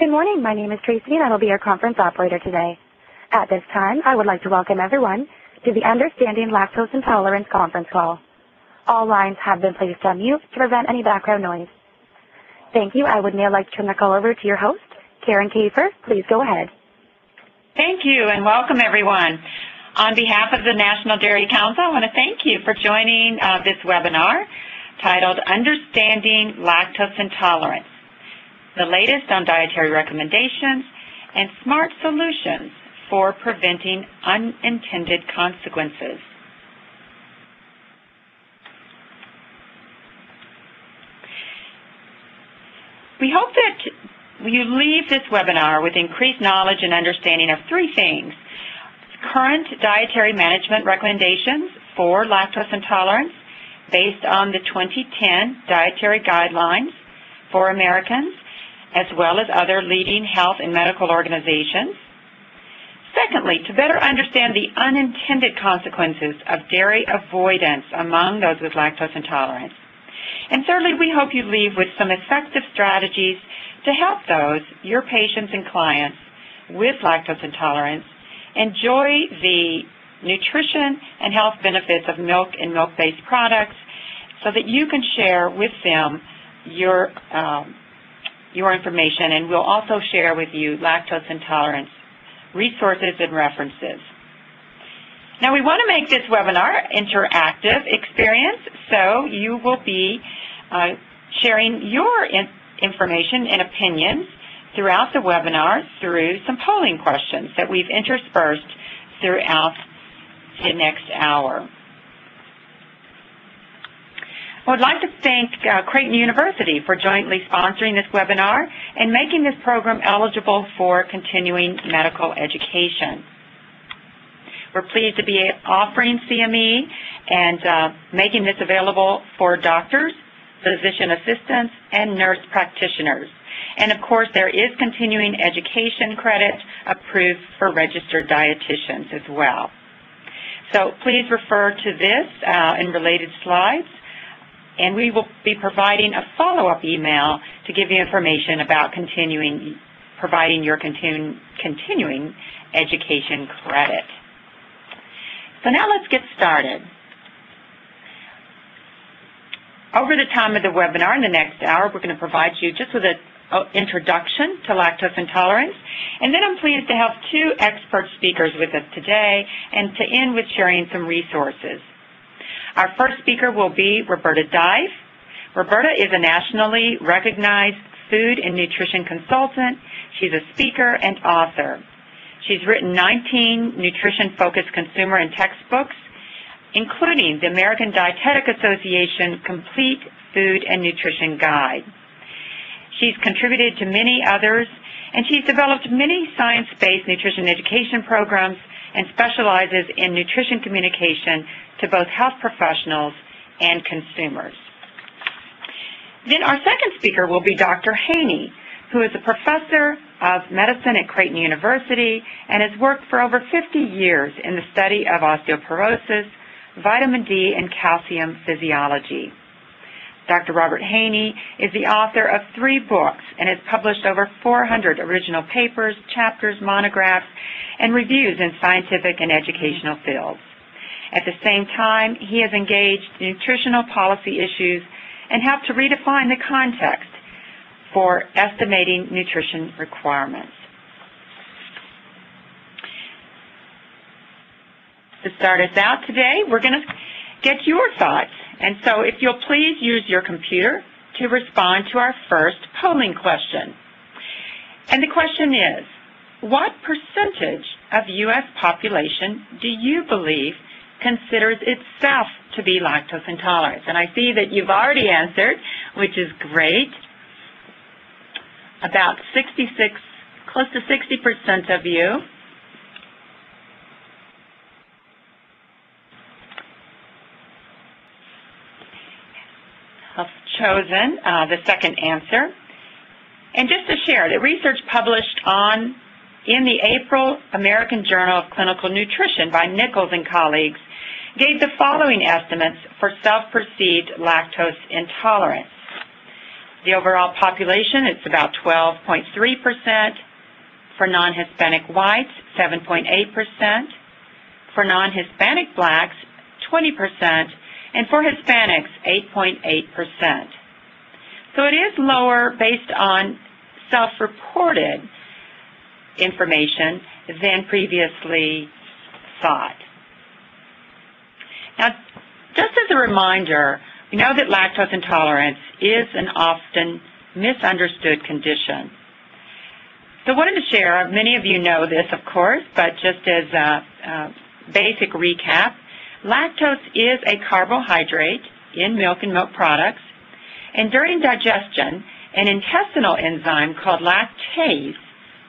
Good morning. My name is Tracy, and I will be your conference operator today. At this time, I would like to welcome everyone to the Understanding Lactose Intolerance conference call. All lines have been placed on mute to prevent any background noise. Thank you. I would now like to turn the call over to your host, Karen Kiefer. Please go ahead. Thank you, and welcome, everyone. On behalf of the National Dairy Council, I want to thank you for joining this webinar titled Understanding Lactose Intolerance, the latest on dietary recommendations and smart solutions for preventing unintended consequences. We hope that you leave this webinar with increased knowledge and understanding of three things: current dietary management recommendations for lactose intolerance based on the 2010 dietary guidelines for Americans, as well as other leading health and medical organizations. Secondly, to better understand the unintended consequences of dairy avoidance among those with lactose intolerance. And thirdly, we hope you leave with some effective strategies to help those, your patients and clients, with lactose intolerance enjoy the nutrition and health benefits of milk and milk-based products so that you can share with them your information, and we'll also share with you lactose intolerance resources and references. Now, we want to make this webinar interactive experience, so you will be sharing your information and opinions throughout the webinar through some polling questions that we've interspersed throughout the next hour. I would like to thank Creighton University for jointly sponsoring this webinar and making this program eligible for continuing medical education. We're pleased to be offering CME and making this available for doctors, physician assistants, and nurse practitioners. And of course, there is continuing education credit approved for registered dietitians as well. So please refer to this and related slides, and we will be providing a follow-up email to give you information about providing your continuing education credit. So now let's get started. Over the time of the webinar, in the next hour, we're going to provide you just with an introduction to lactose intolerance, and then I'm pleased to have two expert speakers with us today and to end with sharing some resources. Our first speaker will be Roberta Dive. Roberta is a nationally recognized food and nutrition consultant. She's a speaker and author. She's written 19 nutrition-focused consumer and textbooks, including the American Dietetic Association Complete Food and Nutrition Guide. She's contributed to many others, and she's developed many science-based nutrition education programs and specializes in nutrition communication to both health professionals and consumers. Then our second speaker will be Dr. Haney, who is a professor of medicine at Creighton University and has worked for over 50 years in the study of osteoporosis, vitamin D, and calcium physiology. Dr. Robert Haney is the author of 3 books and has published over 400 original papers, chapters, monographs, and reviews in scientific and educational fields. At the same time, he has engaged nutritional policy issues and helped to redefine the context for estimating nutrition requirements. To start us out today, we're going to get your thoughts. And so if you'll please use your computer to respond to our first polling question. And the question is, what percentage of U.S. population do you believe considers itself to be lactose intolerant? And I see that you've already answered, which is great. About 66, close to 60% of you. Have chosen the second answer. And just to share, the research published in the April American Journal of Clinical Nutrition by Nichols and colleagues gave the following estimates for self-perceived lactose intolerance. The overall population, it's about 12.3%. For non-Hispanic whites, 7.8%. For non-Hispanic blacks, 20%. And for Hispanics, 8.8%. So it is lower based on self-reported information than previously thought. Now, just as a reminder, we know that lactose intolerance is an often misunderstood condition. So I wanted to share, many of you know this, of course, but just as a basic recap, lactose is a carbohydrate in milk and milk products, and during digestion, an intestinal enzyme called lactase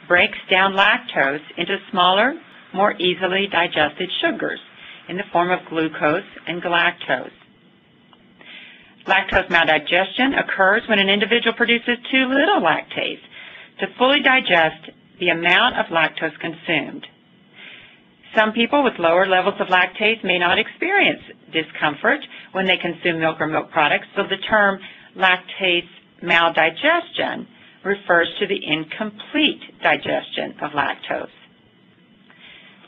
breaks down lactose into smaller, more easily digested sugars in the form of glucose and galactose. Lactose maldigestion occurs when an individual produces too little lactase to fully digest the amount of lactose consumed. Some people with lower levels of lactase may not experience discomfort when they consume milk or milk products, so the term lactase maldigestion refers to the incomplete digestion of lactose.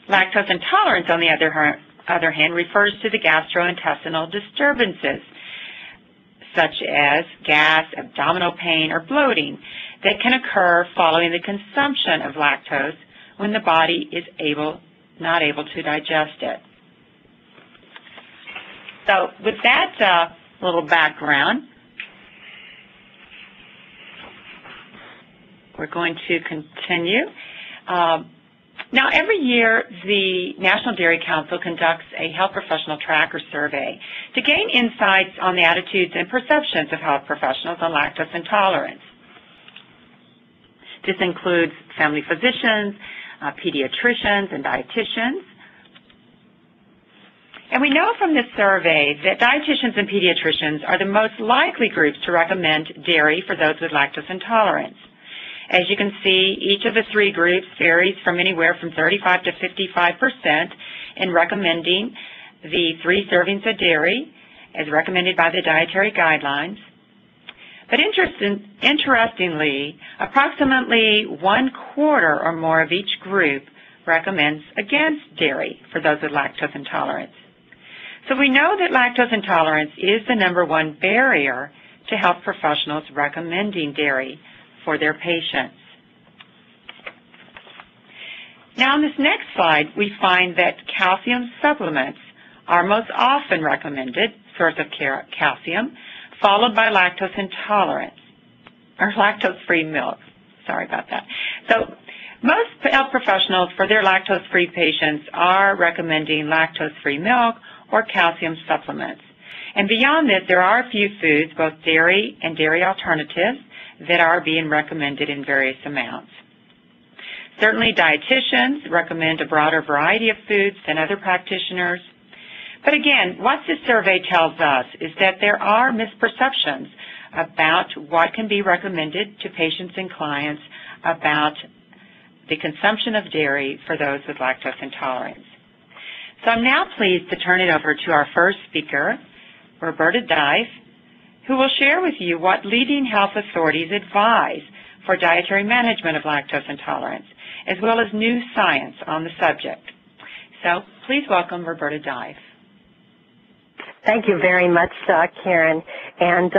Lactose intolerance, on the other hand, refers to the gastrointestinal disturbances, such as gas, abdominal pain, or bloating that can occur following the consumption of lactose when the body is not able to digest it. So with that little background, we're going to continue. Now, every year, the National Dairy Council conducts a health professional tracker survey to gain insights on the attitudes and perceptions of health professionals on lactose intolerance. This includes family physicians, pediatricians, and dietitians. And we know from this survey that dietitians and pediatricians are the most likely groups to recommend dairy for those with lactose intolerance. As you can see, each of the three groups varies from anywhere from 35 to 55% in recommending the 3 servings of dairy as recommended by the dietary guidelines. But interestingly, approximately 1/4 or more of each group recommends against dairy for those with lactose intolerance. So we know that lactose intolerance is the #1 barrier to health professionals recommending dairy for their patients. Now on this next slide, we find that calcium supplements are most often recommended source of calcium, followed by lactose intolerance, or lactose-free milk. Sorry about that. So most health professionals for their lactose-free patients are recommending lactose-free milk or calcium supplements. And beyond this, there are a few foods, both dairy and dairy alternatives, that are being recommended in various amounts. Certainly dietitians recommend a broader variety of foods than other practitioners. But again, what this survey tells us is that there are misperceptions about what can be recommended to patients and clients about the consumption of dairy for those with lactose intolerance. So I'm now pleased to turn it over to our first speaker, Roberta Dive, who will share with you what leading health authorities advise for dietary management of lactose intolerance, as well as new science on the subject. So please welcome Roberta Dive. Thank you very much, Karen. And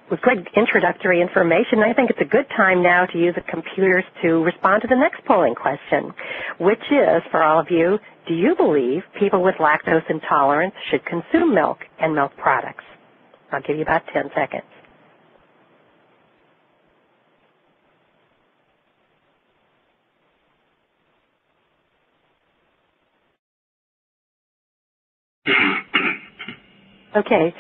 with good introductory information, I think it's a good time now to use the computers to respond to the next polling question, which is, for all of you, do you believe people with lactose intolerance should consume milk and milk products? I'll give you about 10 seconds. Okay,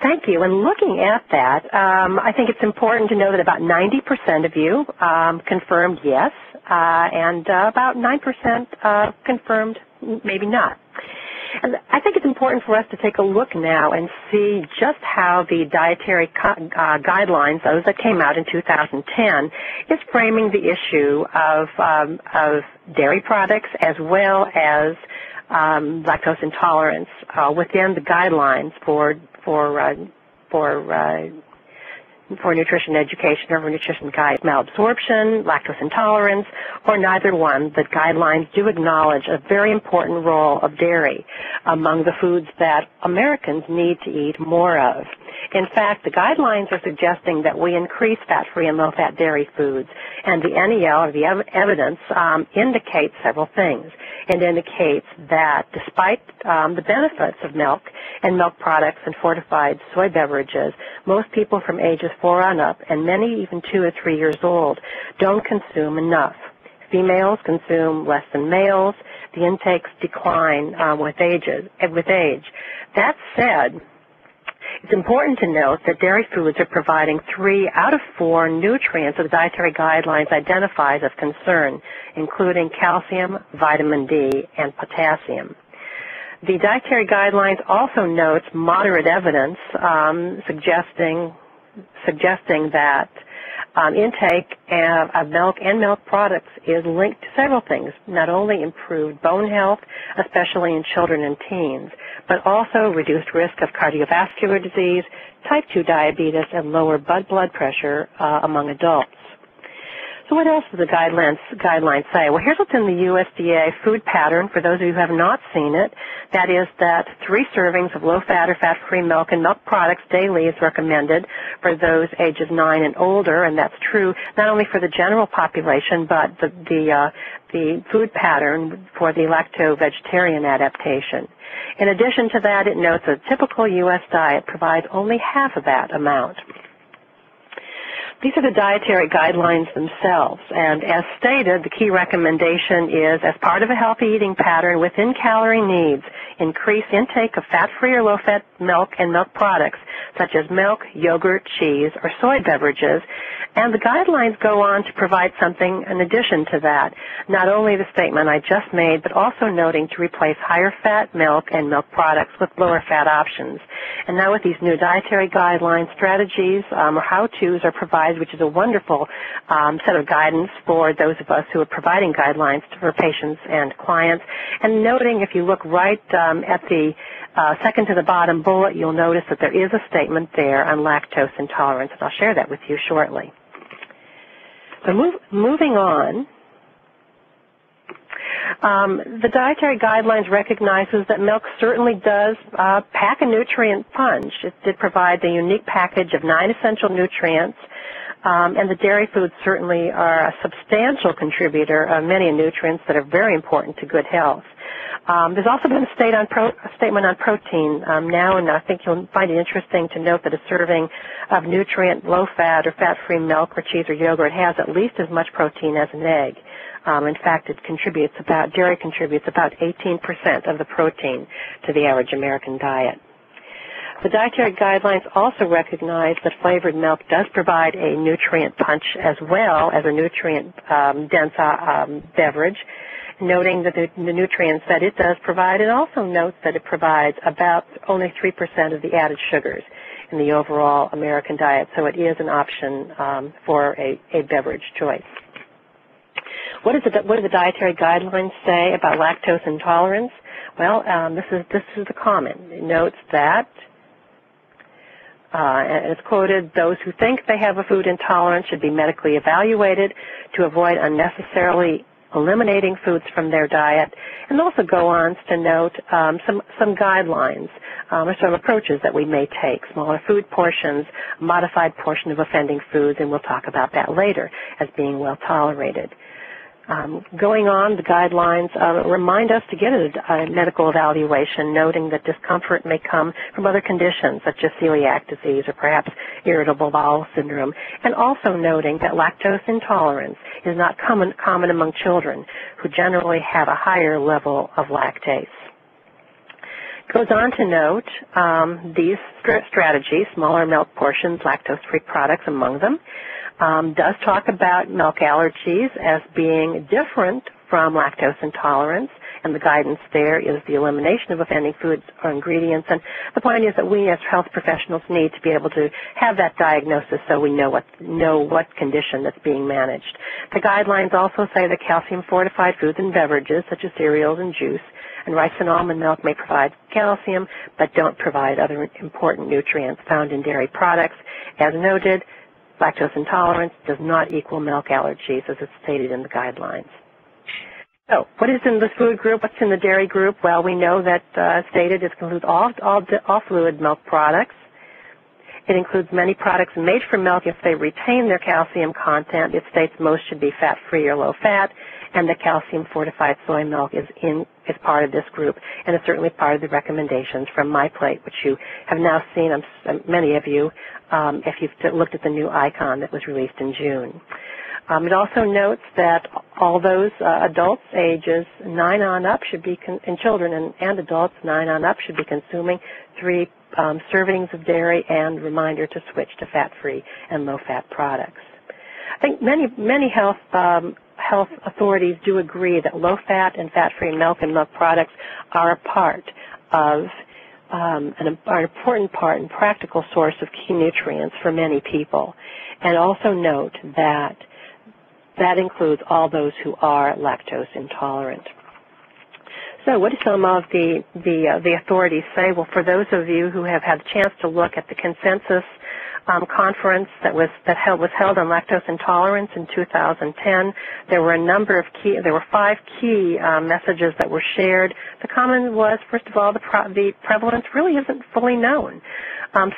thank you. And looking at that, I think it's important to know that about 90% of you confirmed yes, and about 9% confirmed maybe not. And I think it's important for us to take a look now and see just how the dietary guidelines, those that came out in 2010, is framing the issue of dairy products as well as lactose intolerance within the guidelines for for nutrition education or for nutrition guide malabsorption, lactose intolerance, or neither one. The guidelines do acknowledge a very important role of dairy among the foods that Americans need to eat more of. In fact, the guidelines are suggesting that we increase fat-free and low-fat dairy foods, and the NEL, or the evidence, indicates several things. It indicates that despite the benefits of milk and milk products and fortified soy beverages, most people from ages 4 on up, and many even 2 or 3 years old, don't consume enough. Females consume less than males. The intakes decline with age. That said, it's important to note that dairy foods are providing 3 out of 4 nutrients that the dietary guidelines identifies as concern, including calcium, vitamin D, and potassium. The dietary guidelines also notes moderate evidence suggesting that intake of milk and milk products is linked to several things, not only improved bone health, especially in children and teens, but also reduced risk of cardiovascular disease, type 2 diabetes, and lower blood pressure among adults. So what else do the guidelines say? Well, here's what's in the USDA food pattern for those of you who have not seen it. That is that 3 servings of low-fat or fat-free milk and milk products daily is recommended for those ages 9 and older, and that's true not only for the general population, but the food pattern for the lacto-vegetarian adaptation. In addition to that, it notes that a typical U.S. diet provides only half of that amount. These are the dietary guidelines themselves, and as stated, the key recommendation is, as part of a healthy eating pattern within calorie needs, increase intake of fat-free or low-fat milk and milk products, such as milk, yogurt, cheese, or soy beverages, and the guidelines go on to provide something in addition to that, not only the statement I just made, but also noting to replace higher-fat milk and milk products with lower-fat options. And now with these new dietary guidelines, strategies or how-tos are provided, which is a wonderful set of guidance for those of us who are providing guidelines for patients and clients. And noting, if you look right at the second to the bottom bullet, you'll notice that there is a statement there on lactose intolerance, and I'll share that with you shortly. So moving on, the dietary guidelines recognizes that milk certainly does pack a nutrient punch. It did provide the unique package of 9 essential nutrients, and the dairy foods certainly are a substantial contributor of many nutrients that are very important to good health. There's also been a statement on protein now, and I think you'll find it interesting to note that a serving of nutrient low-fat or fat-free milk or cheese or yogurt has at least as much protein as an egg. In fact, dairy contributes about 18% of the protein to the average American diet. The dietary guidelines also recognize that flavored milk does provide a nutrient punch as well as a nutrient-dense beverage, noting that the nutrients that it does provide, and also notes that it provides about only 3% of the added sugars in the overall American diet, so it is an option for a beverage choice. What do the dietary guidelines say about lactose intolerance? Well, this is the comment. It notes that, and it's quoted, those who think they have a food intolerance should be medically evaluated to avoid unnecessarily eliminating foods from their diet, and also go on to note some guidelines or some approaches that we may take, smaller food portions, modified portion of offending foods, and we'll talk about that later as being well tolerated. Going on, the guidelines remind us to get a medical evaluation, noting that discomfort may come from other conditions such as celiac disease or perhaps irritable bowel syndrome, and also noting that lactose intolerance is not common among children who generally have a higher level of lactase. Goes on to note these strategies, smaller milk portions, lactose-free products among them, does talk about milk allergies as being different from lactose intolerance, and the guidance there is the elimination of offending foods or ingredients. And the point is that we as health professionals need to be able to have that diagnosis so we know what condition that's being managed. The guidelines also say that calcium-fortified foods and beverages, such as cereals and juice, and rice and almond milk may provide calcium, but don't provide other important nutrients found in dairy products. As noted, lactose intolerance does not equal milk allergies, as it's stated in the guidelines. So, what is in the food group? What's in the dairy group? Well, we know that stated it includes all fluid milk products. It includes many products made from milk if they retain their calcium content. It states most should be fat-free or low-fat, and the calcium-fortified soy milk is part of this group, and is certainly part of the recommendations from My Plate, which you have now seen, many of you, if you've looked at the new icon that was released in June. It also notes that all those adults ages 9 on up should be, and children and adults 9 on up should be consuming 3 servings of dairy, and reminder to switch to fat-free and low-fat products. I think many health authorities do agree that low-fat and fat-free milk and milk products are a part of an important part and practical source of key nutrients for many people, and also note that that includes all those who are lactose intolerant. So what do some of the authorities say? Well, for those of you who have had a chance to look at the consensus conference that was held on lactose intolerance in 2010, there were 5 key messages that were shared. The common was, first of all, the prevalence really isn't fully known.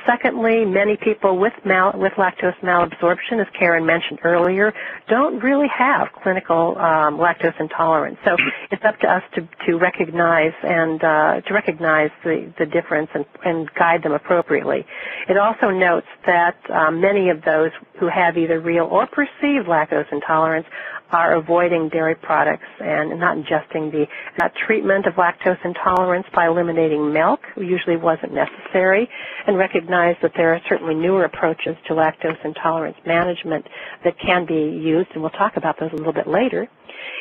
Secondly, many people with lactose malabsorption, as Karen mentioned earlier, don't really have clinical lactose intolerance. So it's up to us to recognize the difference and guide them appropriately. It also notes that many of those who have either real or perceived lactose intolerance are avoiding dairy products and not ingesting the treatment of lactose intolerance by eliminating milk usually wasn't necessary, and recognize that there are certainly newer approaches to lactose intolerance management that can be used, and we'll talk about those a little bit later.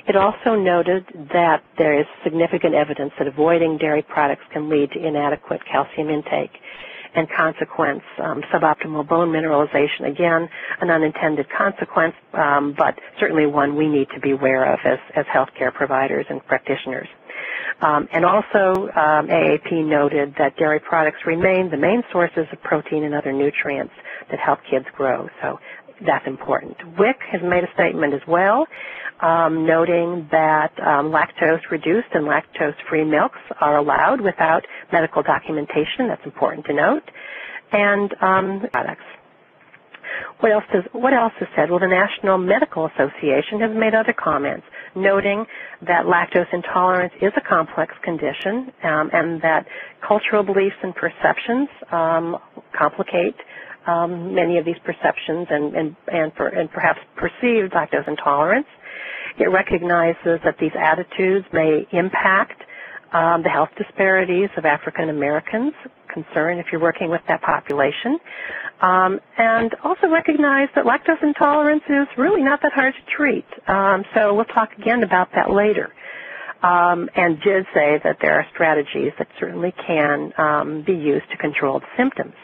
It also noted that there is significant evidence that avoiding dairy products can lead to inadequate calcium intake and consequence, suboptimal bone mineralization. Again, an unintended consequence, but certainly one we need to be aware of as healthcare providers and practitioners. And also, AAP noted that dairy products remain the main sources of protein and other nutrients that help kids grow. So that's important. WIC has made a statement as well, noting that lactose-reduced and lactose-free milks are allowed without medical documentation. That's important to note. And products. What else is said? Well, the National Medical Association has made other comments, noting that lactose intolerance is a complex condition, and that cultural beliefs and perceptions complicate many of these perceptions and perhaps perceived lactose intolerance. It recognizes that these attitudes may impact the health disparities of African Americans, concern if you're working with that population, and also recognize that lactose intolerance is really not that hard to treat. So we'll talk again about that later. And did say that there are strategies that certainly can be used to control the symptoms.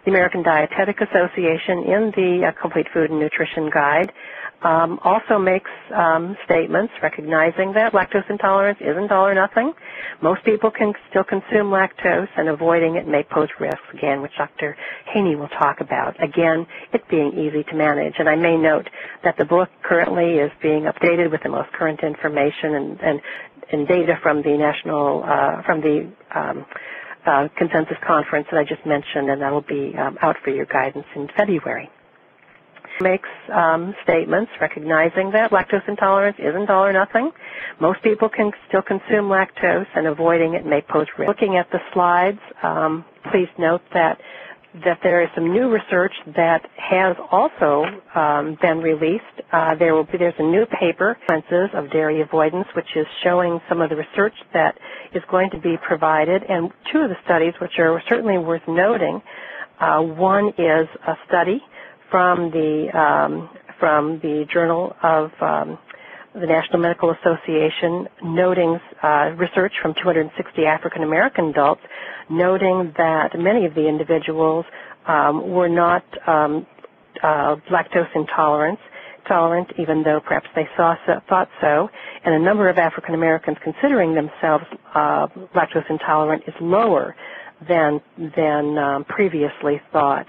The American Dietetic Association, in the Complete Food and Nutrition Guide, also makes statements recognizing that lactose intolerance isn't all or nothing. Most people can still consume lactose, and avoiding it may pose risks, again, which Dr. Haney will talk about. Again, it being easy to manage. And I may note that the book currently is being updated with the most current information and data from the consensus conference that I just mentioned, and that will be out for your guidance in February. Makes statements recognizing that lactose intolerance isn't all or nothing. Most people can still consume lactose, and avoiding it may pose risk. Looking at the slides, please note that there is some new research that has also been released. There's a new paper, Consequences of Dairy Avoidance, which is showing some of the research that is going to be provided, and 2 of the studies which are certainly worth noting. One is a study from the Journal of the National Medical Association noting research from 260 African American adults, noting that many of the individuals were not lactose intolerant, even though perhaps they thought so, and a number of African Americans considering themselves lactose intolerant is lower than previously thought.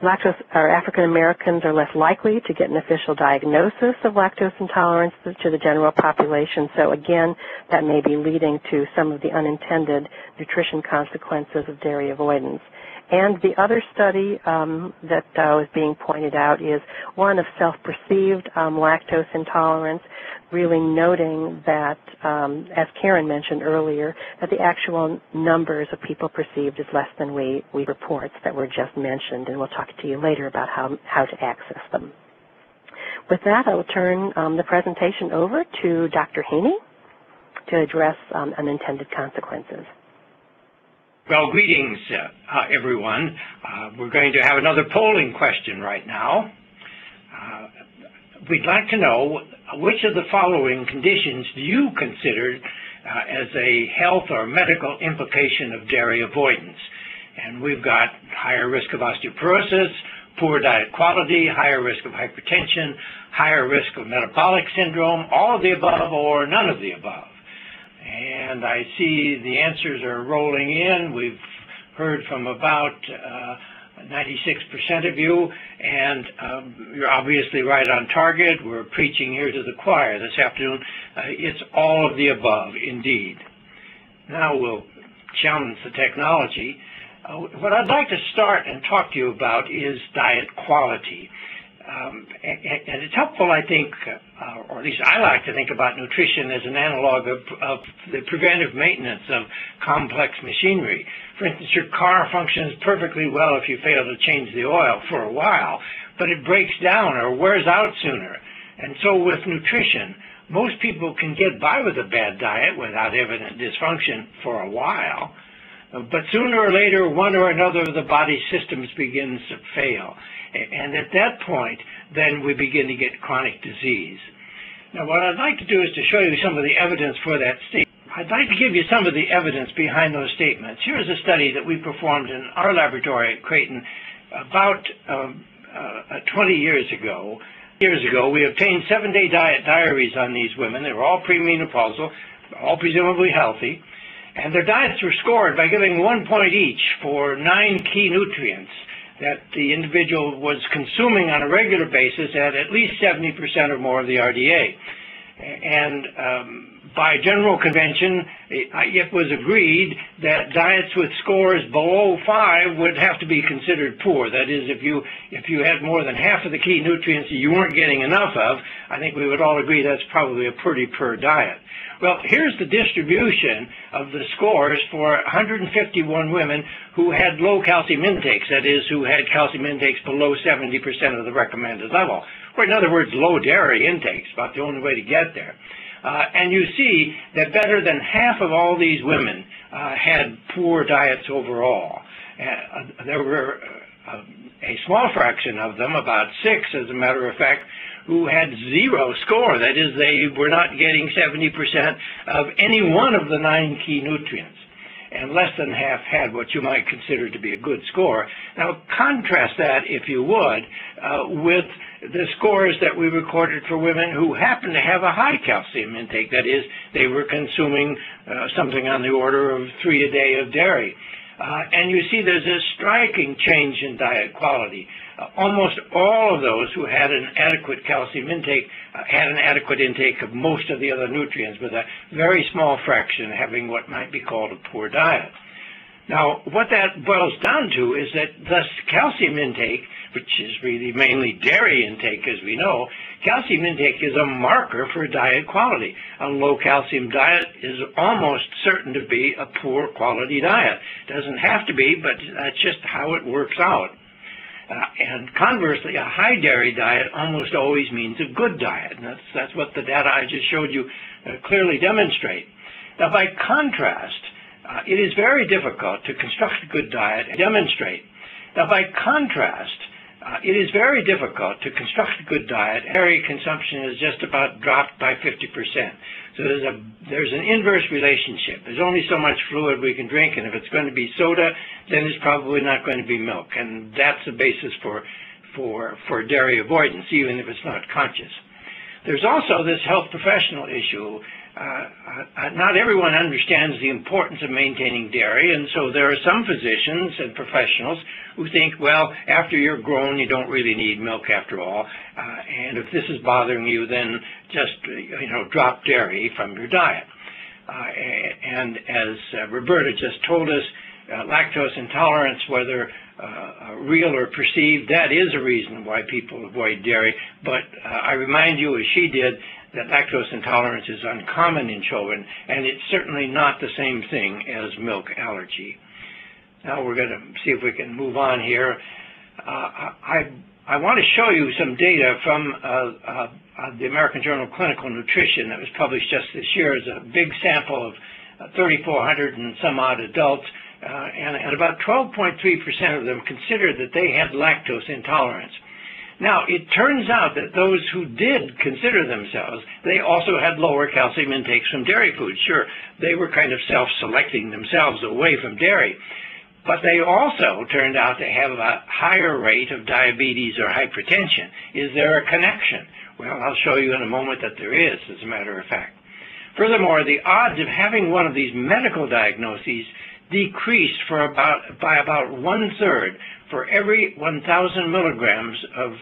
African Americans are less likely to get an official diagnosis of lactose intolerance to the general population, so again, that may be leading to some of the unintended nutrition consequences of dairy avoidance. And the other study that was being pointed out is one of self-perceived lactose intolerance, really noting that, as Karen mentioned earlier, that the actual numbers of people perceived is less than we reports that were just mentioned, and we'll talk to you later about how to access them. With that, I will turn the presentation over to Dr. Haney to address unintended consequences. Well, greetings, everyone. We're going to have another polling question right now. We'd like to know which of the following conditions do you consider as a health or medical implication of dairy avoidance? And we've got higher risk of osteoporosis, poor diet quality, higher risk of hypertension, higher risk of metabolic syndrome, all of the above or none of the above. And I see the answers are rolling in. We've heard from about 96% of you, and you're obviously right on target. We're preaching here to the choir this afternoon. It's all of the above, indeed. Now we'll challenge the technology. What I'd like to start and talk to you about is diet quality. And it's helpful, I think, or at least I like to think about nutrition as an analog of the preventive maintenance of complex machinery. For instance, your car functions perfectly well if you fail to change the oil for a while, but it breaks down or wears out sooner. And so with nutrition, most people can get by with a bad diet without evident dysfunction for a while, but sooner or later, one or another of the body systems begins to fail. And at that point, then we begin to get chronic disease. Now, what I'd like to do is to show you some of the evidence for that statement. I'd like to give you some of the evidence behind those statements. Here's a study that we performed in our laboratory at Creighton about 20 years ago. We obtained 7-day diet diaries on these women. They were all premenopausal, all presumably healthy. And their diets were scored by giving 1 point each for 9 key nutrients that the individual was consuming on a regular basis at least 70% or more of the RDA. And by general convention, it was agreed that diets with scores below 5 would have to be considered poor. That is, if you had more than half of the key nutrients that you weren't getting enough of, I think we would all agree that's probably a pretty poor diet. Well, here's the distribution of the scores for 151 women who had low calcium intakes, that is, who had calcium intakes below 70% of the recommended level, or in other words, low dairy intakes, about the only way to get there. And you see that better than half of all these women had poor diets overall. There were a small fraction of them, about 6 as a matter of fact, who had 0 score. That is, they were not getting 70% of any one of the 9 key nutrients. And less than half had what you might consider to be a good score. Now, contrast that, if you would, with the scores that we recorded for women who happened to have a high calcium intake. That is, they were consuming something on the order of 3 a day of dairy. And you see there's a striking change in diet quality. Almost all of those who had an adequate calcium intake had an adequate intake of most of the other nutrients, with a very small fraction having what might be called a poor diet. Now, what that boils down to is that this calcium intake, which is really mainly dairy intake, as we know, calcium intake is a marker for diet quality. A low calcium diet is almost certain to be a poor quality diet. Doesn't have to be, but that's just how it works out. And conversely, a high dairy diet almost always means a good diet. And that's what the data I just showed you clearly demonstrate. Now, by contrast, it is very difficult to construct a good diet and demonstrate. Now, by contrast, It is very difficult to construct a good diet. Dairy consumption is just about dropped by 50%. So there's an inverse relationship. There's only so much fluid we can drink, and if it's going to be soda, then it's probably not going to be milk. And that's the basis for dairy avoidance, even if it's not conscious. There's also this health professional issue. Not everyone understands the importance of maintaining dairy, and so there are some physicians and professionals who think, well, after you're grown, you don't really need milk after all, and if this is bothering you, then just drop dairy from your diet. And as Roberta just told us, lactose intolerance, whether real or perceived, that is a reason why people avoid dairy. But I remind you, as she did, that lactose intolerance is uncommon in children, and it's certainly not the same thing as milk allergy. Now we're going to see if we can move on here. I want to show you some data from the American Journal of Clinical Nutrition that was published just this year. It's a big sample of 3,400 and some odd adults, and about 12.3% of them considered that they had lactose intolerance. Now, it turns out that those who did consider themselves, they also had lower calcium intakes from dairy foods. Sure, they were kind of self-selecting themselves away from dairy, but they also turned out to have a higher rate of diabetes or hypertension. Is there a connection? Well, I'll show you in a moment that there is, as a matter of fact. Furthermore, the odds of having one of these medical diagnoses decreased by about 1/3 for every 1,000 milligrams of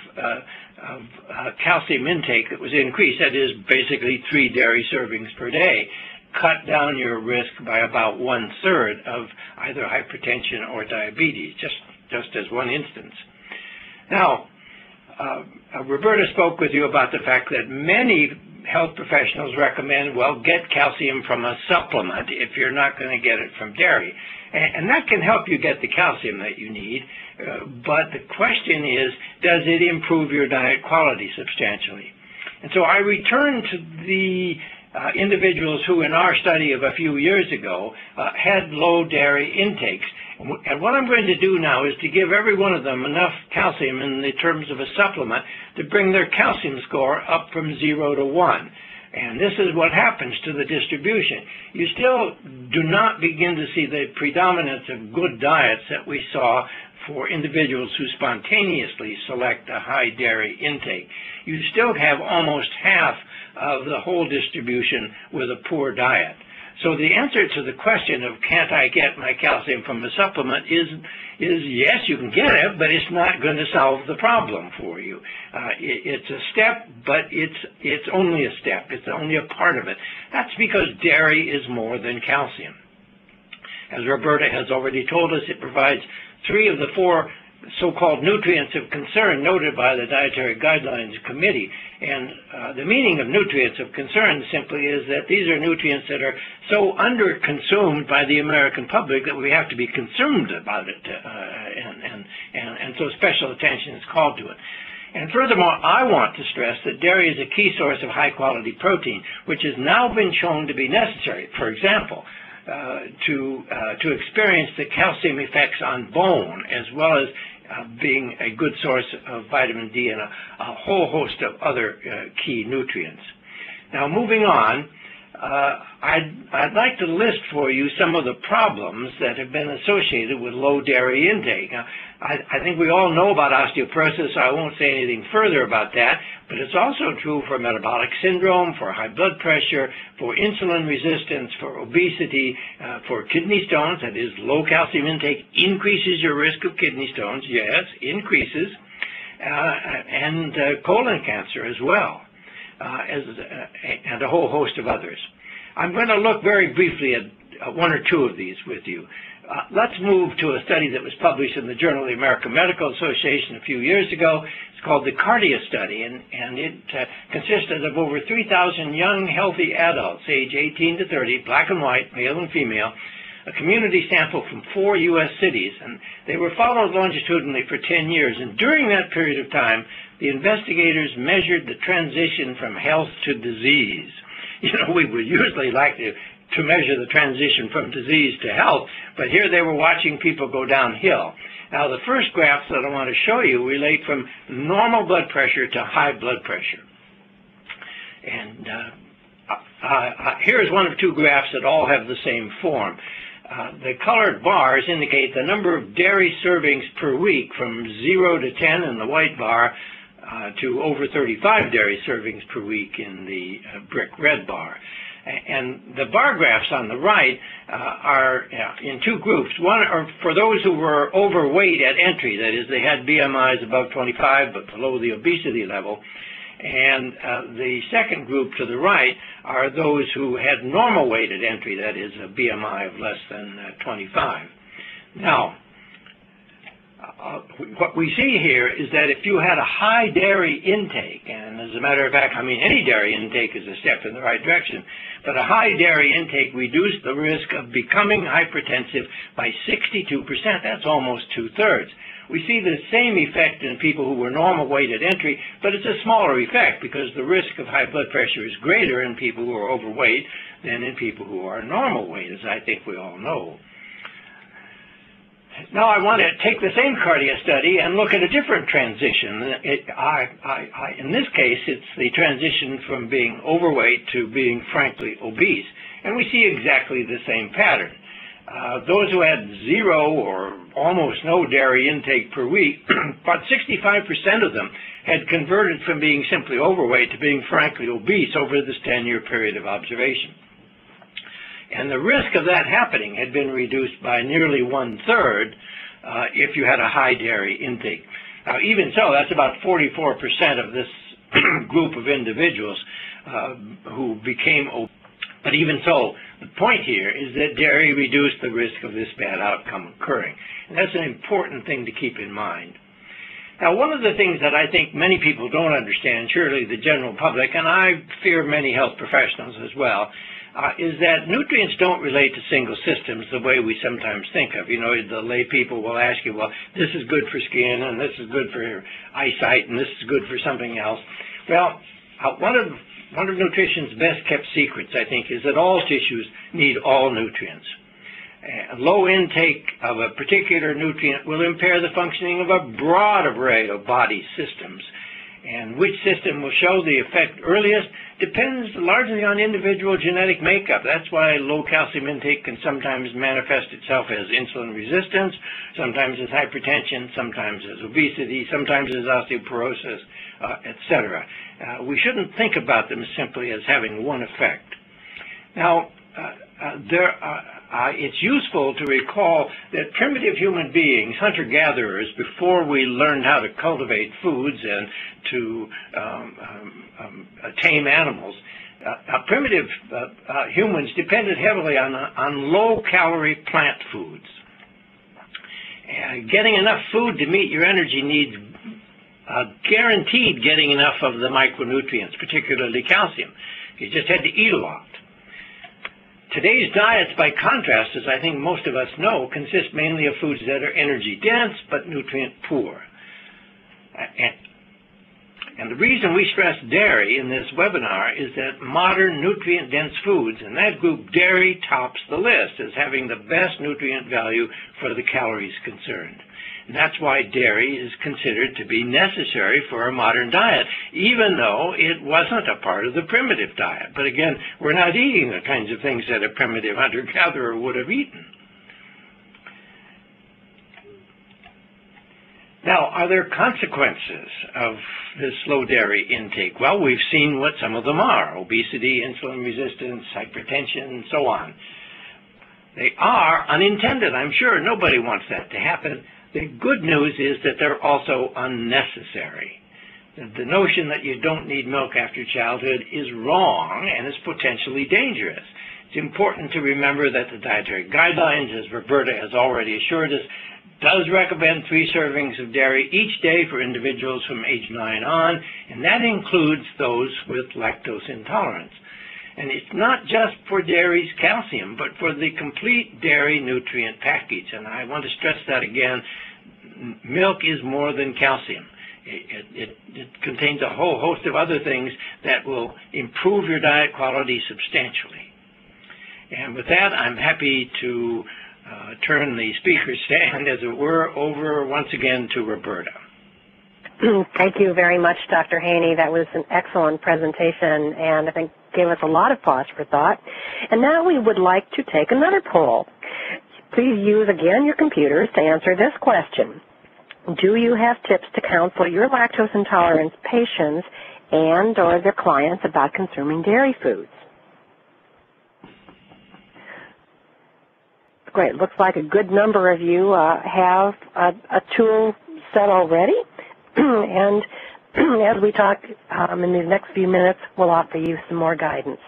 calcium intake that was increased. That is basically 3 dairy servings per day. Cut down your risk by about 1/3 of either hypertension or diabetes, just as one instance. Now, Roberta spoke with you about the fact that many health professionals recommend, well, get calcium from a supplement if you're not going to get it from dairy. And that can help you get the calcium that you need, but the question is, does it improve your diet quality substantially? And so I return to the individuals who, in our study of a few years ago, had low dairy intakes. And what I'm going to do now is to give every one of them enough calcium in the terms of a supplement to bring their calcium score up from 0 to 1. And this is what happens to the distribution. You still do not begin to see the predominance of good diets that we saw for individuals who spontaneously select a high dairy intake. You still have almost half of the whole distribution with a poor diet. So the answer to the question of can't I get my calcium from a supplement is yes, you can get it, but it's not going to solve the problem for you. It's a step, but it's only a step. It's only a part of it. That's because dairy is more than calcium. As Roberta has already told us, it provides 3 of the 4 so-called nutrients of concern noted by the Dietary Guidelines Committee. And the meaning of nutrients of concern simply is that these are nutrients that are so under-consumed by the American public that we have to be concerned about it, and so special attention is called to it. And furthermore, I want to stress that dairy is a key source of high-quality protein, which has now been shown to be necessary. For example, to experience the calcium effects on bone, as well as being a good source of vitamin D and a whole host of other key nutrients. Now, moving on, I'd like to list for you some of the problems that have been associated with low dairy intake. Now, I think we all know about osteoporosis, so I won't say anything further about that, but it's also true for metabolic syndrome, for high blood pressure, for insulin resistance, for obesity, for kidney stones. That is, low calcium intake increases your risk of kidney stones, yes, increases, and colon cancer as well, and a whole host of others. I'm going to look very briefly at 1 or 2 of these with you. Let's move to a study that was published in the Journal of the American Medical Association a few years ago. It's called the Cardia Study, and it consisted of over 3,000 young, healthy adults, age 18 to 30, black and white, male and female, a community sample from 4 U.S. cities, and they were followed longitudinally for 10 years. And during that period of time, the investigators measured the transition from health to disease. You know, we would usually like to to measure the transition from disease to health, but here they were watching people go downhill. Now, the first graphs that I want to show you relate from normal blood pressure to high blood pressure. And here's one of two graphs that all have the same form. The colored bars indicate the number of dairy servings per week from 0 to 10 in the white bar to over 35 dairy servings per week in the brick red bar. And the bar graphs on the right are in two groups. One are for those who were overweight at entry, that is, they had BMIs above 25 but below the obesity level. And the second group to the right are those who had normal weight at entry, that is, a BMI of less than 25. Now, what we see here is that if you had a high dairy intake, and as a matter of fact, I mean, any dairy intake is a step in the right direction, but a high dairy intake reduced the risk of becoming hypertensive by 62%. That's almost 2/3. We see the same effect in people who were normal weight at entry, but it's a smaller effect because the risk of high blood pressure is greater in people who are overweight than in people who are normal weight, as I think we all know. Now I want to take the same cardia study and look at a different transition. In this case, it's the transition from being overweight to being frankly obese, and we see exactly the same pattern. Those who had 0 or almost no dairy intake per week, about 65% of them had converted from being simply overweight to being frankly obese over this 10-year period of observation. And the risk of that happening had been reduced by nearly 1/3 if you had a high dairy intake. Now, even so, that's about 44% of this group of individuals who became obese. But even so, the point here is that dairy reduced the risk of this bad outcome occurring. And that's an important thing to keep in mind. Now, one of the things that I think many people don't understand, surely the general public, and I fear many health professionals as well, is that nutrients don't relate to single systems the way we sometimes think of. You know, the lay people will ask you, well, this is good for skin, and this is good for eyesight, and this is good for something else. Well, one of nutrition's best-kept secrets, I think, is that all tissues need all nutrients. A low intake of a particular nutrient will impair the functioning of a broad array of body systems. And which system will show the effect earliest depends largely on individual genetic makeup. That's why low calcium intake can sometimes manifest itself as insulin resistance, sometimes as hypertension, sometimes as obesity, sometimes as osteoporosis, etc. We shouldn't think about them simply as having one effect. Now, it's useful to recall that primitive human beings, hunter-gatherers, before we learned how to cultivate foods and to tame animals, primitive humans depended heavily on low-calorie plant foods. Getting enough food to meet your energy needs guaranteed getting enough of the micronutrients, particularly calcium. You just had to eat a lot. Today's diets, by contrast, as I think most of us know, consist mainly of foods that are energy-dense but nutrient-poor. And the reason we stress dairy in this webinar is that modern nutrient-dense foods, in that group, dairy tops the list as having the best nutrient value for the calories concerned. And that's why dairy is considered to be necessary for a modern diet, even though it wasn't a part of the primitive diet. But again, we're not eating the kinds of things that a primitive hunter-gatherer would have eaten. Now, are there consequences of this low dairy intake? Well, we've seen what some of them are: obesity, insulin resistance, hypertension, and so on. They are unintended, I'm sure. Nobody wants that to happen. The good news is that they're also unnecessary. The notion that you don't need milk after childhood is wrong and is potentially dangerous. It's important to remember that the dietary guidelines, as Roberta has already assured us, does recommend 3 servings of dairy each day for individuals from age 9 on, and that includes those with lactose intolerance. And it's not just for dairy's calcium, but for the complete dairy nutrient package. And I want to stress that again. Milk is more than calcium. It contains a whole host of other things that will improve your diet quality substantially. And with that, I'm happy to turn the speaker stand, as it were, over once again to Roberta. Thank you very much, Dr. Haney. That was an excellent presentation, and I think gave us a lot of pause for thought. And now we would like to take another poll. Please use, again, your computers to answer this question. Do you have tips to counsel your lactose intolerance patients and or their clients about consuming dairy foods? Great. Looks like a good number of you have a tool set already. And as we talk in these next few minutes, we'll offer you some more guidance.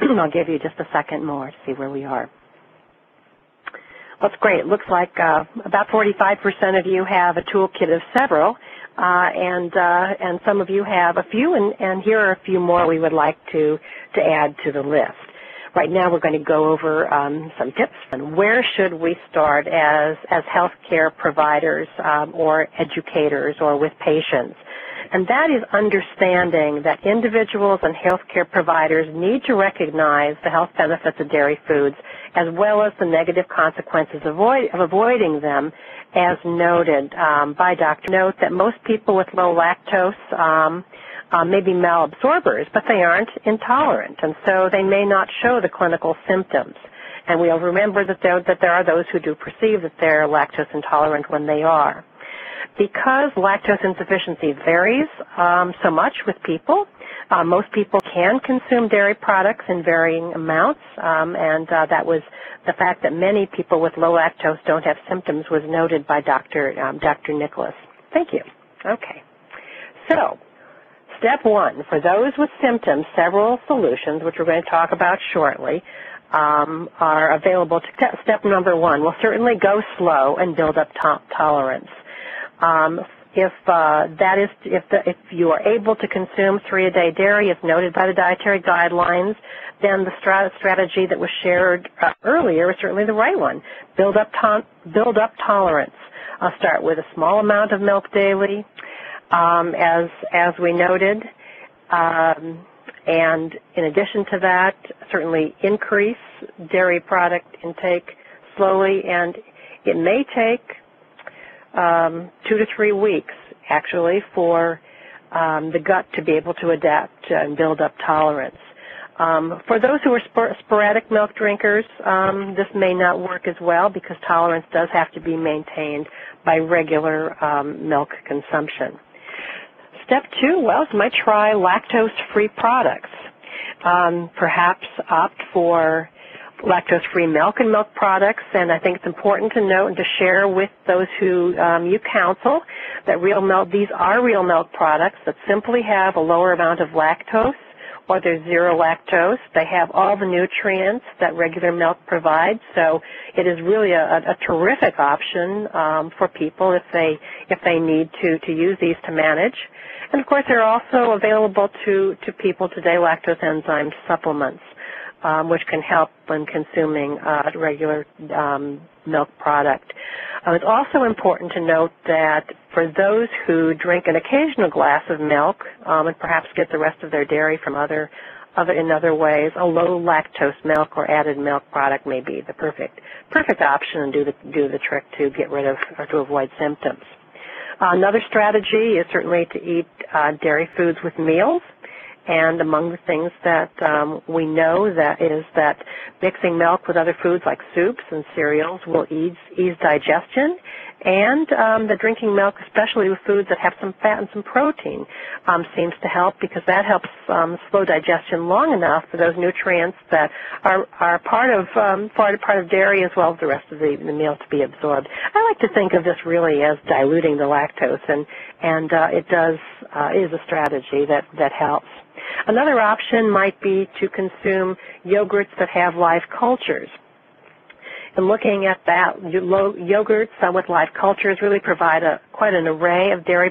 I'll give you just a second more to see where we are. That's great. It looks like about 45% of you have a toolkit of several, and some of you have a few, and here are a few more we would like to add to the list. Right now we're going to go over some tips on where should we start as healthcare providers or educators or with patients. And that is understanding that individuals and healthcare providers need to recognize the health benefits of dairy foods as well as the negative consequences of avoiding them, as noted by Dr. Note that most people with low lactose may be malabsorbers, but they aren't intolerant, and so they may not show the clinical symptoms. And we'll remember that there are those who do perceive that they're lactose intolerant when they are. Because lactose insufficiency varies so much with people, most people can consume dairy products in varying amounts, and that was the fact that many people with low lactose don't have symptoms was noted by Dr. Nicholas. Thank you. Okay. So, step one, for those with symptoms, several solutions, which we're going to talk about shortly, are available. Step number one, we'll certainly go slow and build up tolerance. If you are able to consume 3-a-day dairy, as noted by the dietary guidelines, then the strategy that was shared earlier is certainly the right one. Build up tolerance. I'll start with a small amount of milk daily, as we noted, and in addition to that, certainly increase dairy product intake slowly, and it may take 2 to 3 weeks, actually, for the gut to be able to adapt and build up tolerance. For those who are sporadic milk drinkers, this may not work as well because tolerance does have to be maintained by regular milk consumption. Step two, well, you might try lactose-free products. Perhaps opt for lactose-free milk and milk products, and I think it's important to note and to share with those who you counsel that these are real milk products that simply have a lower amount of lactose, or they're zero lactose. They have all the nutrients that regular milk provides, so it is really a terrific option for people if they need to use these to manage. And of course, they're also available to people today, lactose enzyme supplements, which can help when consuming regular milk product. It's also important to note that for those who drink an occasional glass of milk and perhaps get the rest of their dairy from in other ways, a low lactose milk or added milk product may be the perfect option and do the trick to get rid of or to avoid symptoms. Another strategy is certainly to eat dairy foods with meals. And among the things that we know that is that mixing milk with other foods like soups and cereals will ease digestion, and the drinking milk, especially with foods that have some fat and some protein, seems to help because that helps slow digestion long enough for those nutrients that are part of dairy as well as the rest of the meal to be absorbed. I like to think of this really as diluting the lactose, and it is a strategy that helps. Another option might be to consume yogurts that have live cultures. And looking at that, yogurts with live cultures really provide quite an array of dairy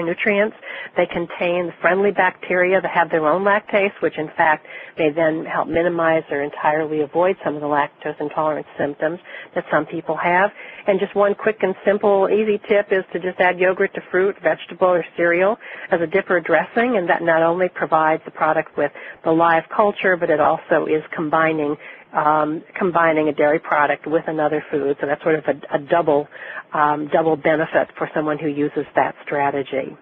nutrients. They contain friendly bacteria that have their own lactase, which in fact may then help minimize or entirely avoid some of the lactose intolerance symptoms that some people have. And just one quick and simple, easy tip is to just add yogurt to fruit, vegetable, or cereal as a dip or dressing, and that not only provides the product with the live culture, but it also is combining combining a dairy product with another food. So that's sort of a double benefit for someone who uses that strategy.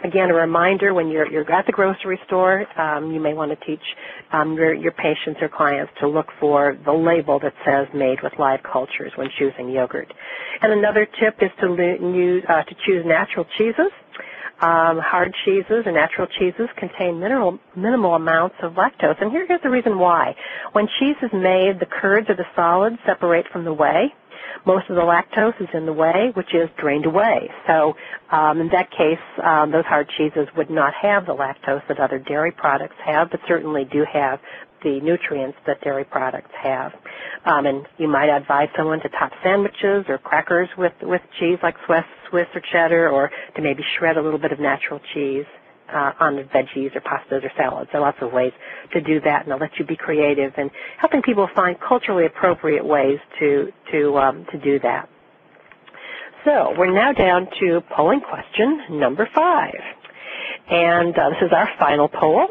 Again, a reminder, when you're at the grocery store, you may want to teach your patients or clients to look for the label that says made with live cultures when choosing yogurt. And another tip is to choose natural cheeses. Hard cheeses and natural cheeses contain minimal amounts of lactose. And here's the reason why. When cheese is made, the curds or the solids separate from the whey. Most of the lactose is in the whey, which is drained away. So in that case, those hard cheeses would not have the lactose that other dairy products have, but certainly do have the nutrients that dairy products have. And you might advise someone to top sandwiches or crackers with cheese like Swiss or cheddar, or to maybe shred a little bit of natural cheese on the veggies or pastas or salads. There are lots of ways to do that, and I'll let you be creative in helping people find culturally appropriate ways to do that. So we're now down to polling question number 5. And this is our final poll.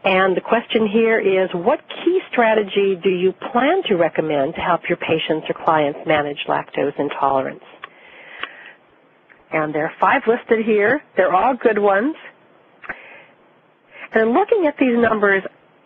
And the question here is, what key strategy do you plan to recommend to help your patients or clients manage lactose intolerance? And there are 5 listed here. They're all good ones. And looking at these numbers,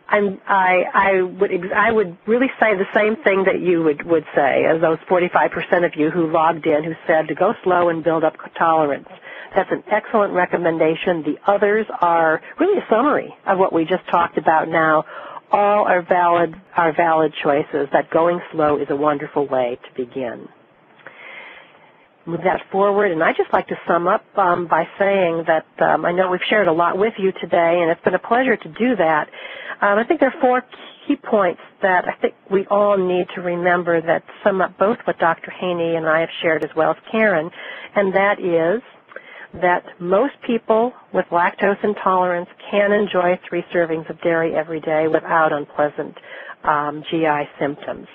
I would really say the same thing that you would say as those 45% of you who logged in who said to go slow and build up tolerance. That's an excellent recommendation. The others are really a summary of what we just talked about now. All are valid choices, that going slow is a wonderful way to begin. Move that forward, and I'd just like to sum up by saying that I know we've shared a lot with you today, and it's been a pleasure to do that. I think there are 4 key points that I think we all need to remember that sum up both what Dr. Haney and I have shared as well as Karen, and that is that most people with lactose intolerance can enjoy 3 servings of dairy every day without unpleasant GI symptoms.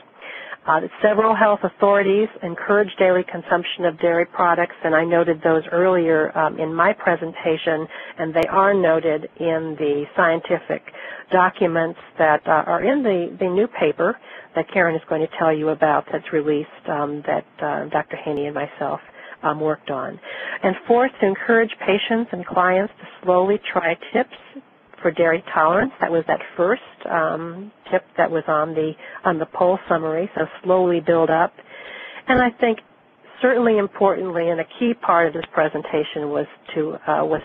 Several health authorities encourage daily consumption of dairy products, and I noted those earlier in my presentation, and they are noted in the scientific documents that are in the new paper that Karen is going to tell you about that's released that Dr. Haney and myself worked on. And 4th, to encourage patients and clients to slowly try tips for dairy tolerance. That was that first tip that was on the poll summary, so slowly build up. And I think certainly importantly, and a key part of this presentation was to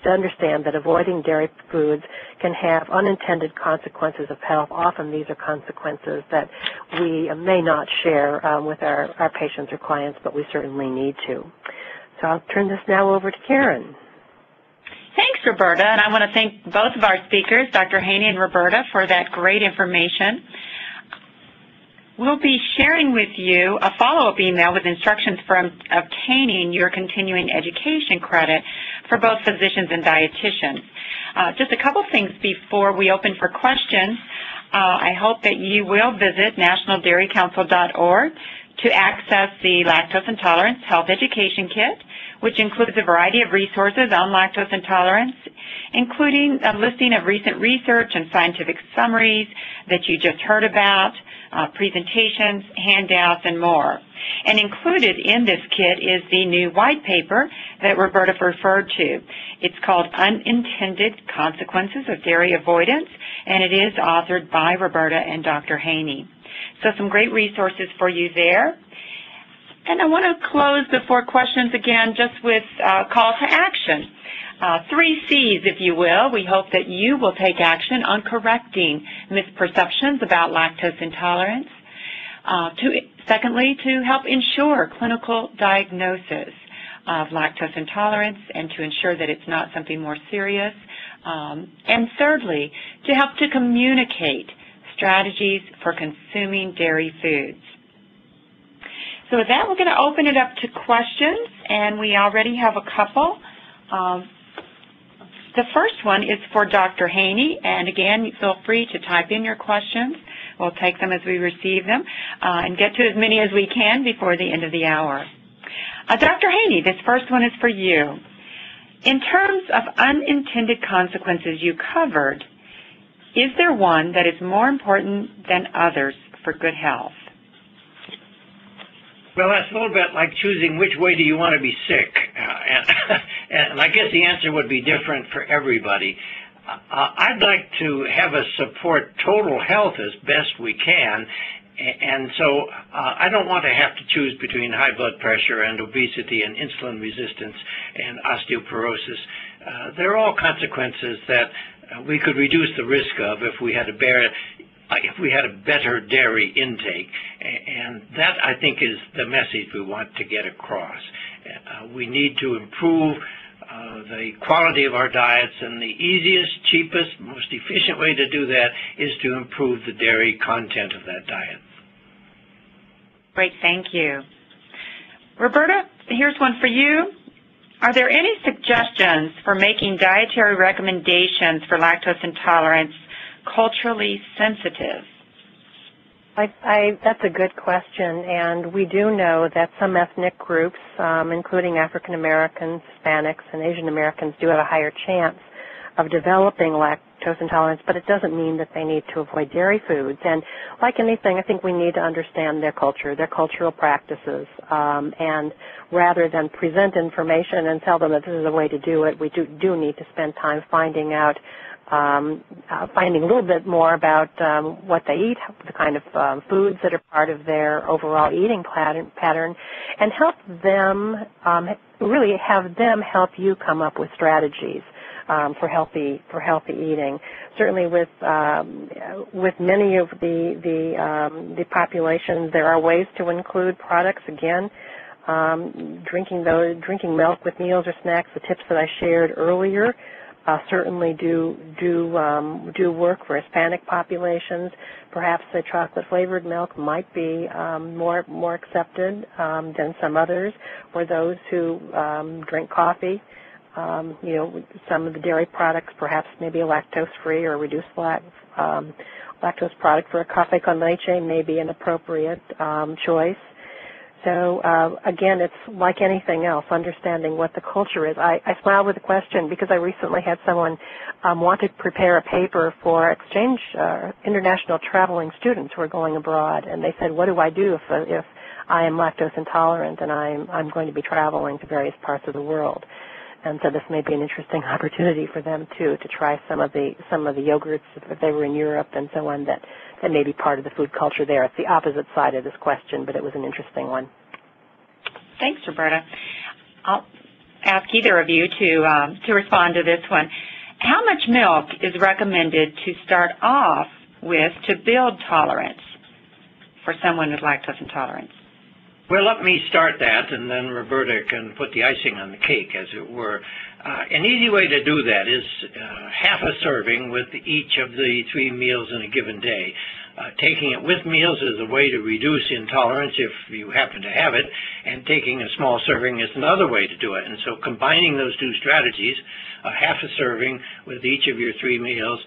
understand that avoiding dairy foods can have unintended consequences of health. Often these are consequences that we may not share with our patients or clients, but we certainly need to. So I'll turn this now over to Karen. Thanks, Roberta, and I want to thank both of our speakers, Dr. Haney and Roberta, for that great information. We'll be sharing with you a follow-up email with instructions for obtaining your continuing education credit for both physicians and dietitians. Just a couple things before we open for questions. I hope that you will visit nationaldairycouncil.org to access the Lactose Intolerance Health Education Kit, which includes a variety of resources on lactose intolerance, including a listing of recent research and scientific summaries that you just heard about, presentations, handouts, and more. And included in this kit is the new white paper that Roberta referred to. It's called Unintended Consequences of Dairy Avoidance, and it is authored by Roberta and Dr. Haney. So some great resources for you there. And I want to close before questions again just with a call to action. 3 C's, if you will. We hope that you will take action on correcting misperceptions about lactose intolerance. Secondly, to help ensure clinical diagnosis of lactose intolerance and to ensure that it's not something more serious. And thirdly, to help to communicate strategies for consuming dairy foods. So with that, we're going to open it up to questions, and we already have a couple. The first one is for Dr. Haney, and again, feel free to type in your questions. We'll take them as we receive them and get to as many as we can before the end of the hour. Dr. Haney, this first one is for you. In terms of unintended consequences you covered, is there one that is more important than others for for good health? Well, that's a little bit like choosing which way do you want to be sick. And I guess the answer would be different for everybody. I'd like to have us support total health as best we can. And so I don't want to have to choose between high blood pressure and obesity and insulin resistance and osteoporosis. They're all consequences that we could reduce the risk of if we had a better dairy intake. And that, I think, is the message we want to get across. We need to improve the quality of our diets, and the easiest, cheapest, most efficient way to do that is to improve the dairy content of that diet. Great, thank you. Roberta, here's one for you. Are there any suggestions for making dietary recommendations for lactose intolerance culturally sensitive? That's a good question, and we do know that some ethnic groups, including African Americans, Hispanics, and Asian Americans, do have a higher chance of developing lactose intolerance, but it doesn't mean that they need to avoid dairy foods. And like anything, I think we need to understand their culture, their cultural practices, and rather than present information and tell them that this is a way to do it, we do need to spend time finding out finding a little bit more about what they eat, the kind of foods that are part of their overall eating pattern, and help them, really have them help you come up with strategies for healthy eating. Certainly with many of the populations, there are ways to include products. Again, drinking milk with meals or snacks, the tips that I shared earlier, certainly do work for Hispanic populations. Perhaps a chocolate-flavored milk might be more accepted than some others. For those who drink coffee, some of the dairy products, perhaps maybe a lactose-free or reduced lactose product for a café con leche may be an appropriate choice. So, again, it's like anything else, understanding what the culture is. I smiled with the question because I recently had someone want to prepare a paper for exchange international traveling students who are going abroad, and they said, what do I do if I am lactose intolerant and I'm going to be traveling to various parts of the world? And so this may be an interesting opportunity for them, too, to try some of the yogurts if they were in Europe and so on that may be part of the food culture there. It's the opposite side of this question, but it was an interesting one. Thanks, Roberta. I'll ask either of you to respond to this one. How much milk is recommended to start off with to build tolerance for someone with lactose intolerance? Well, let me start that, and then Roberta can put the icing on the cake, as it were. An easy way to do that is half a serving with each of the 3 meals in a given day. Taking it with meals is a way to reduce intolerance if you happen to have it, and taking a small serving is another way to do it. And so combining those 2 strategies, half a serving with each of your 3 meals,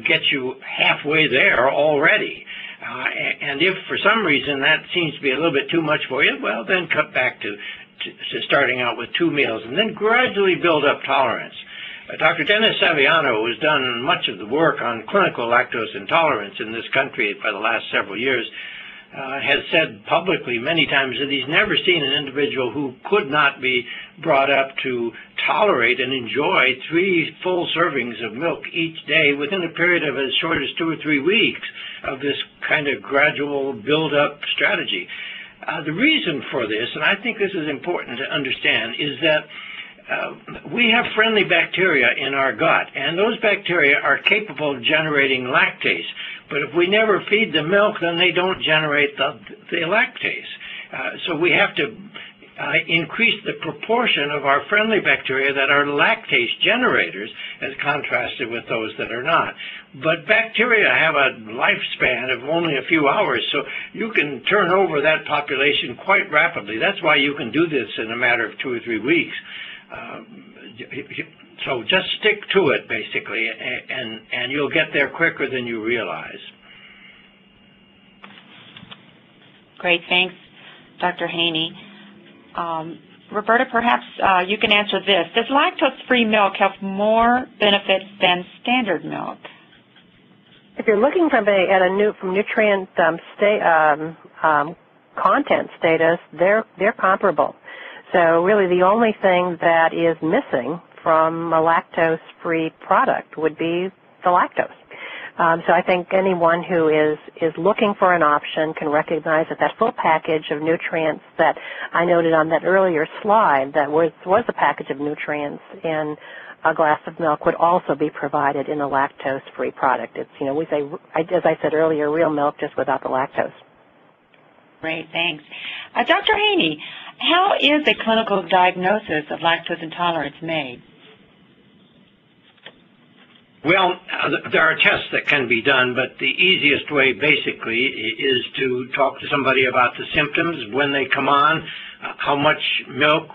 gets you halfway there already. And if for some reason that seems to be a little bit too much for you, well, then cut back to starting out with 2 meals and then gradually build up tolerance. Dr. Dennis Saviano, who has done much of the work on clinical lactose intolerance in this country for the last several years, has said publicly many times that he's never seen an individual who could not be brought up to tolerate and enjoy 3 full servings of milk each day within a period of as short as 2 or 3 weeks of this kind of gradual build-up strategy. The reason for this, and I think this is important to understand, is that we have friendly bacteria in our gut, and those bacteria are capable of generating lactase. But if we never feed the milk, then they don't generate the lactase. So we have to increase the proportion of our friendly bacteria that are lactase generators as contrasted with those that are not. But bacteria have a lifespan of only a few hours, so you can turn over that population quite rapidly. That's why you can do this in a matter of 2 or 3 weeks. So just stick to it, basically, and you'll get there quicker than you realize. Great, thanks, Dr. Haney. Roberta, perhaps you can answer this. Does lactose-free milk have more benefits than standard milk? If you're looking from nutrient content status, they're comparable. So really, the only thing that is missing from a lactose-free product would be the lactose. So I think anyone who is looking for an option can recognize that full package of nutrients that I noted on that earlier slide, that was a package of nutrients in a glass of milk, would also be provided in a lactose-free product. It's, we say, as I said earlier, real milk just without the lactose. Great, thanks. Dr. Haney, how is a clinical diagnosis of lactose intolerance made? Well, there are tests that can be done, but the easiest way basically is to talk to somebody about the symptoms, when they come on, how much milk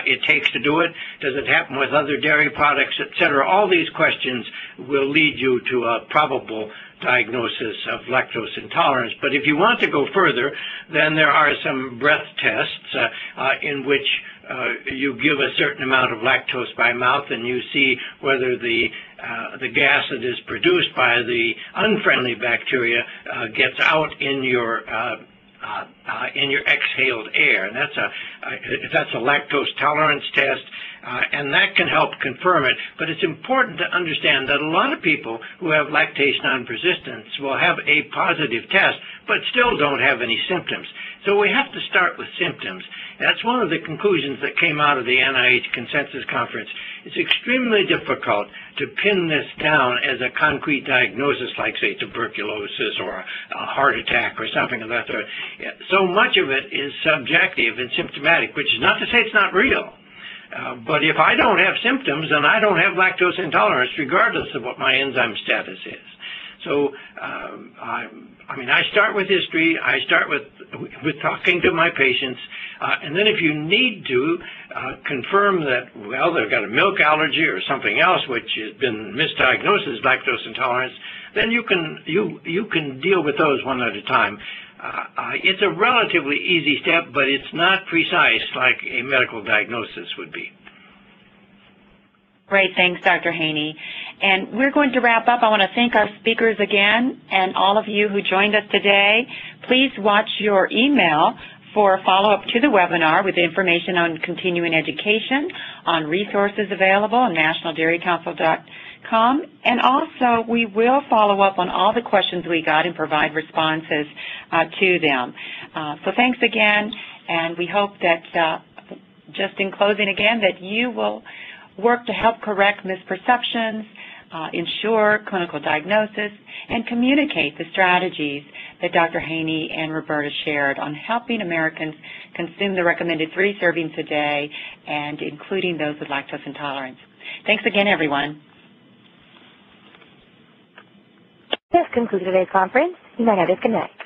it takes to do it, does it happen with other dairy products, etc. All these questions will lead you to a probable diagnosis of lactose intolerance. But if you want to go further, then there are some breath tests in which you give a certain amount of lactose by mouth, and you see whether the gas that is produced by the unfriendly bacteria gets out in your exhaled air, and that's a lactose tolerance test, and that can help confirm it. But it's important to understand that a lot of people who have lactase non-persistence will have a positive test, but still don't have any symptoms. So we have to start with symptoms. That's one of the conclusions that came out of the NIH Consensus Conference. It's extremely difficult to pin this down as a concrete diagnosis, like, say, tuberculosis or a heart attack or something of that sort. So much of it is subjective and symptomatic, which is not to say it's not real. But if I don't have symptoms, then I don't have lactose intolerance, regardless of what my enzyme status is. So, I start with history. I start with talking to my patients, and then if you need to confirm that, well, they've got a milk allergy or something else which has been misdiagnosed as lactose intolerance, then you can deal with those one at a time. It's a relatively easy step, but it's not precise like a medical diagnosis would be. Great, thanks, Dr. Haney. And we're going to wrap up. I want to thank our speakers again and all of you who joined us today. Please watch your email for a follow-up to the webinar with information on continuing education, on resources available on nationaldairycouncil.com. And also, we will follow up on all the questions we got and provide responses to them. So thanks again, and we hope that, just in closing again, that you will work to help correct misperceptions, ensure clinical diagnosis, and communicate the strategies that Dr. Haney and Roberta shared on helping Americans consume the recommended 3 servings a day, and including those with lactose intolerance. Thanks again, everyone. This concludes today's conference. You may now disconnect.